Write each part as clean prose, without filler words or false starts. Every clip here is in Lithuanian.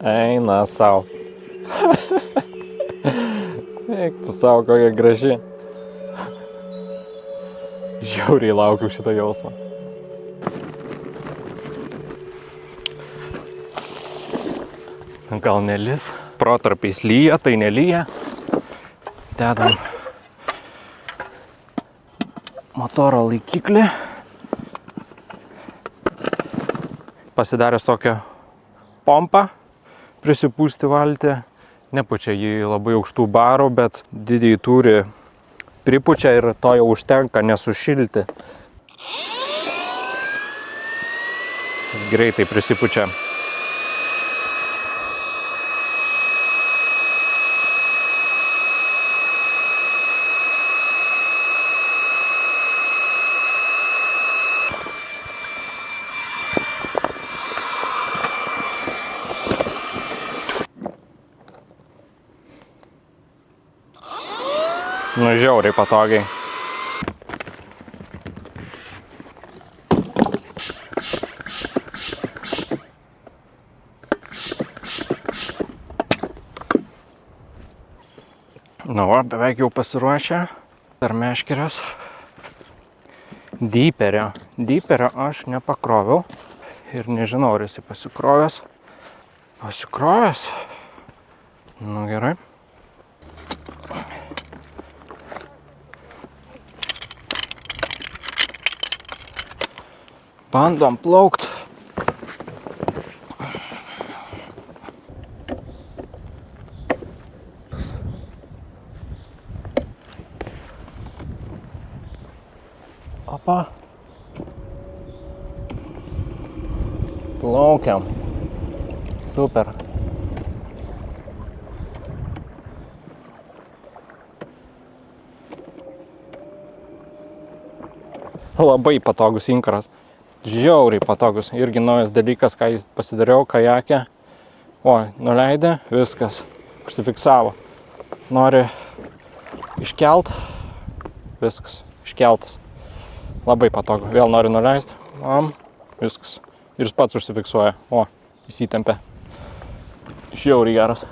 Eina savo. Eik tu savo, kokia graži. Žiauriai laukiu šitą jausmą. Gal nelis. Protarpiais lyja, tai nelyja. Dedam motoro laikiklį. Pasidaręs tokią pompą, prisipūsti valtį. Nepučia jį labai aukštų barų, bet didįjį turi pripučia ir to jau užtenka nesušilti. Greitai prisipučia. Nu, žiauriai patogiai. Nu, beveik jau pasiruošę. Dar meškerės. Dyperio aš nepakroviau. Ir nežinau, ar jisai pasikrovęs. Pasikrovęs? Nu, gerai. Bandom plaukt. Opa. Plaukiam. Super. Labai patogus inkaras. Žiauriai patogus. Irgi naujas dalykas, ką jis pasidariau kajakė. O, nuleidė, viskas. Užsifiksavo. Nori iškelt, viskas. Iškeltas. Labai patogu. Vėl nori nuleisti. Viskas. Ir jis pats užsifiksuoja. O, įsitempė. Žiauriai geras.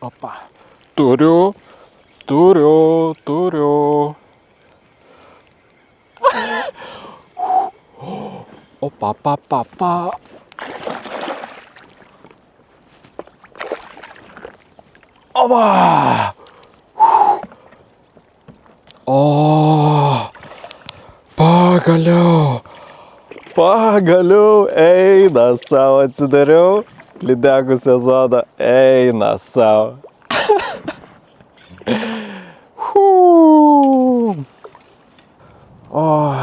Opa. Turiu. Opa, pa. Opa. O. Pagaliau. Eina savo, atsidariau. Lydekų sezoną eina savo. O.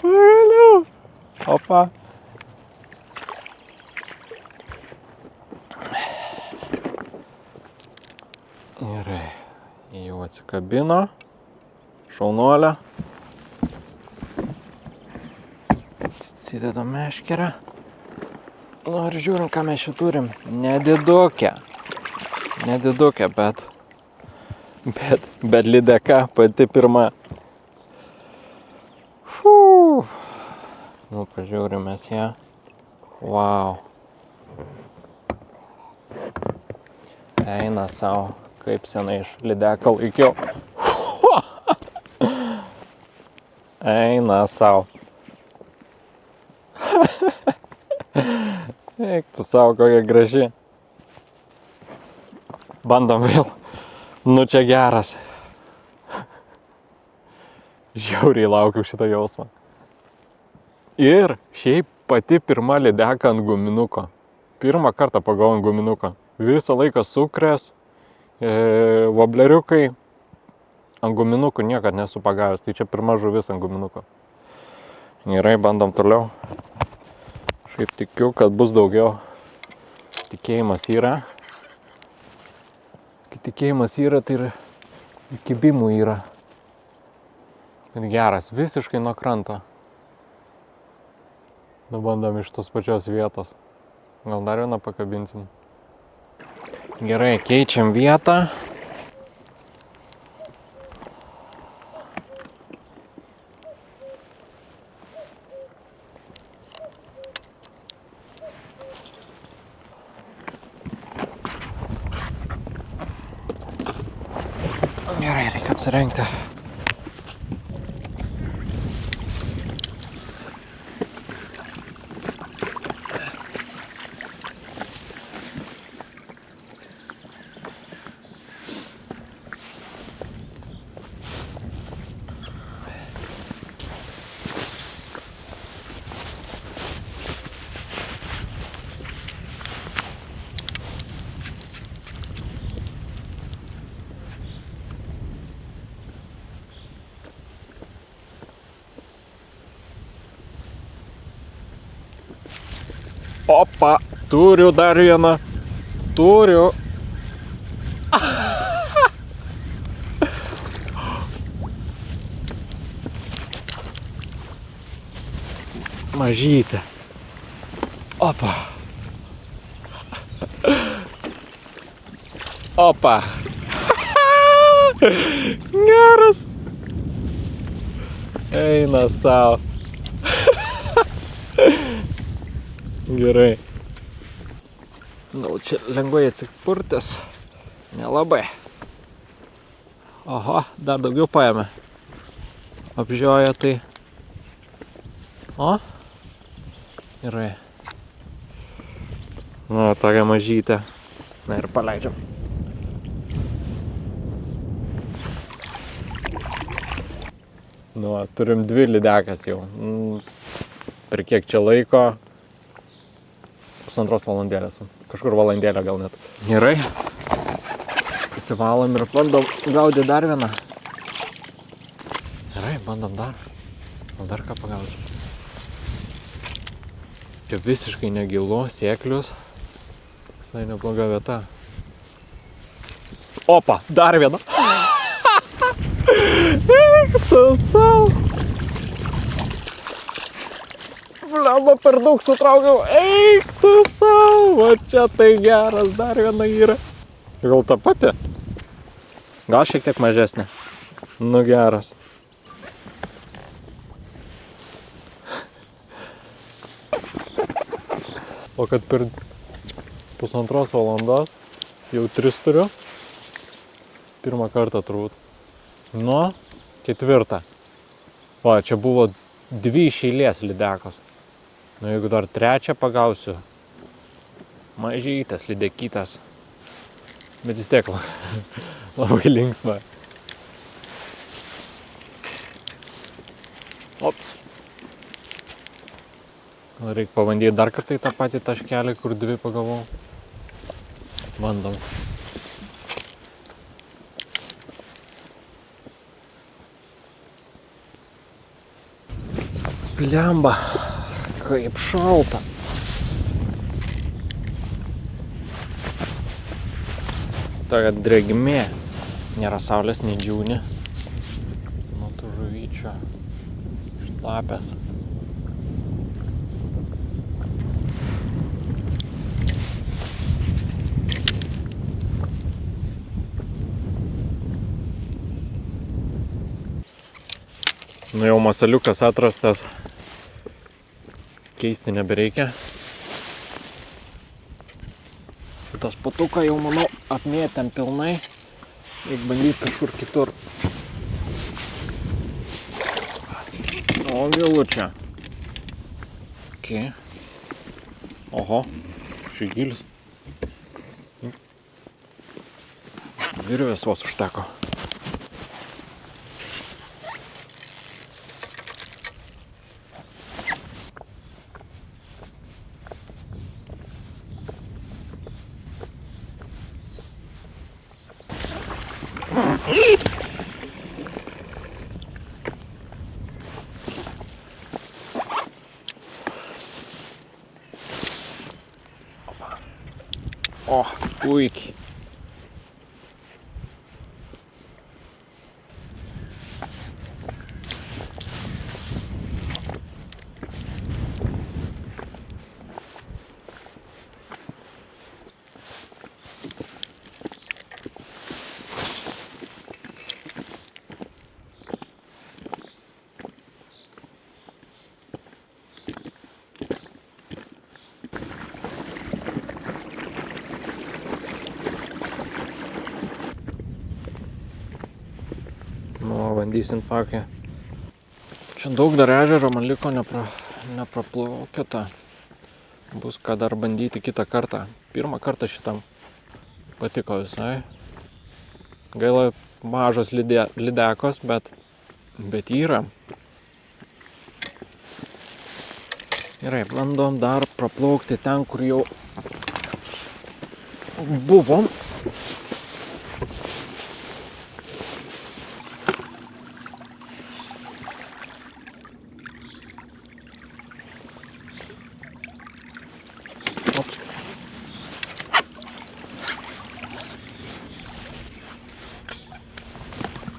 Pagaliau. Opa. Gerai. Jau atsikabino. Šaunuolė. Atsidedam meškerę. Nu ir žiūrim, ką mes čia turim. Nedidukę, bet lydeka pati pirma. Nu, pažiūrim mes ją. Wow. Eina savo, kaip senai iš lydeko laikiau. Eina savo. Eik tu savo, kokia graži. Bandom vėl. Nu čia geras. Žiauriai laukiu šitą jausmą. Ir šiaip pati pirma lydeka ant guminuko. Pirmą kartą pagavau ant guminuko. Visą laiką sukrės, vobleriukai, ant guminukų niekad nesu pagavęs. Tai čia pirma žuvis ant guminuko. Gerai, bandom toliau. Šiaip tikiu, kad bus daugiau. Tikėjimas yra. Kai tikėjimas yra, tai ir kibimų yra. Bet geras, visiškai nuo kranto. Bandom iš tos pačios vietos. Gal dar vieną pakabinsim. Gerai, keičiam vietą. Gerai, reikia apsirengti. Opa, turiu dar vieną. Turiu. Mažytė. Opa. Opa. Geras. Eina savo. Gerai. Gal čia lengvai atsipurtęs. Nelabai. Oho, dar daugiau paėmė. Apžioja tai. O. Gerai. Nu, tokia mažytė. Na ir paleidžiam. Nu, turim 2 lydekas jau. Per kiek čia laiko? 1,5 valandėlės. Kažkur valandėlę gal net. Gerai. Pasivalom ir bandom gaudyti dar vieną. Gerai, bandom dar. Gal dar ką pagauti. Čia visiškai negilu, sėklius. Visai nebloga vieta. Opa, dar vieną. Eik tu savo. Blemba, per daug sutraukiau. Eik tu savo. Va čia tai geras, dar viena yra. Gal ta pati? Gal šiek tiek mažesnė. Nu geras. O kad per 1,5 valandos jau 3 turiu. Pirmą kartą turbūt. Nu, 4. Va, čia buvo 2 iš eilės lydekos. Nu, jeigu dar 3 pagausiu. Mažytas lydekytas. Bet vis tiek labai linksma. Ops. Gal reikia pabandyti dar kartą į tą patį taškelį, kur 2 pagavau. Bandom. Blemba. Kaip šalta. Tokia drėgmė. Nėra saulės, nei džiūni. Nuo tų žuvyčių. Šlapės. Nu jau masaliukas atrastas. Keisti nebereikia. tas patuką jau, manau, apmėtėm pilnai. Reikia bandyti kažkur kitur. O, vėlu čia. Okay. Oho, šį gilis. Virvės vos užteko. O, puikiai. Nu, bandysim pakį. Čia daug dar ežero man liko nepraplaukiota. Bus ką dar bandyti kitą kartą. Pirmą kartą šitam patiko visai. Gaila mažos lydekos, bet yra. Gerai, bandom dar praplaukti ten, kur jau buvom.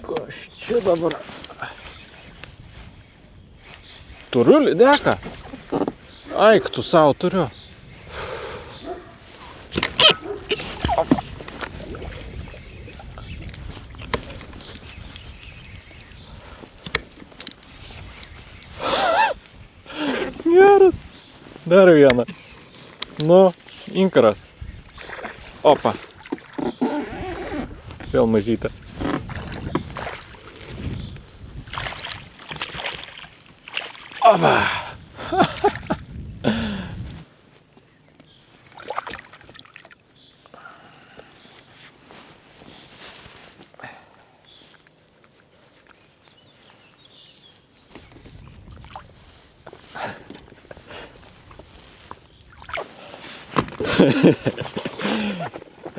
Kas čia dabar? Turiu lydeką? Aik, tu savo turiu. Geras. Dar vieną. Nu, inkaras. Opa. Vėl mažytė. Opa.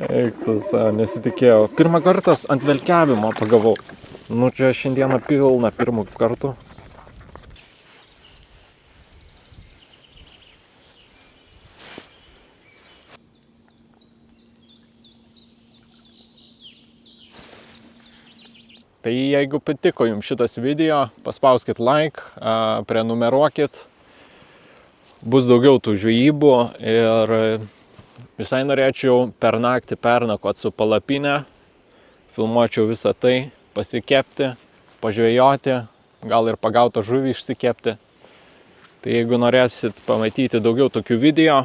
Eik tu savo, nesitikėjau. Pirmą kartą ant velkiavimo pagavau. Nu, čia šiandieną pilna pirmų kartų. Tai jeigu patiko jums šitas video, paspauskit like, prenumeruokit. Bus daugiau tų žvejybų ir visai norėčiau per naktį pernakvot su palapine. Filmuočiau visą tai, pasikepti, pažvejoti, gal ir pagautą žuvį išsikepti. Tai jeigu norėsit pamatyti daugiau tokių video,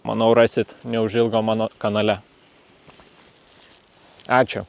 manau rasit neužilgo mano kanale. Ačiū.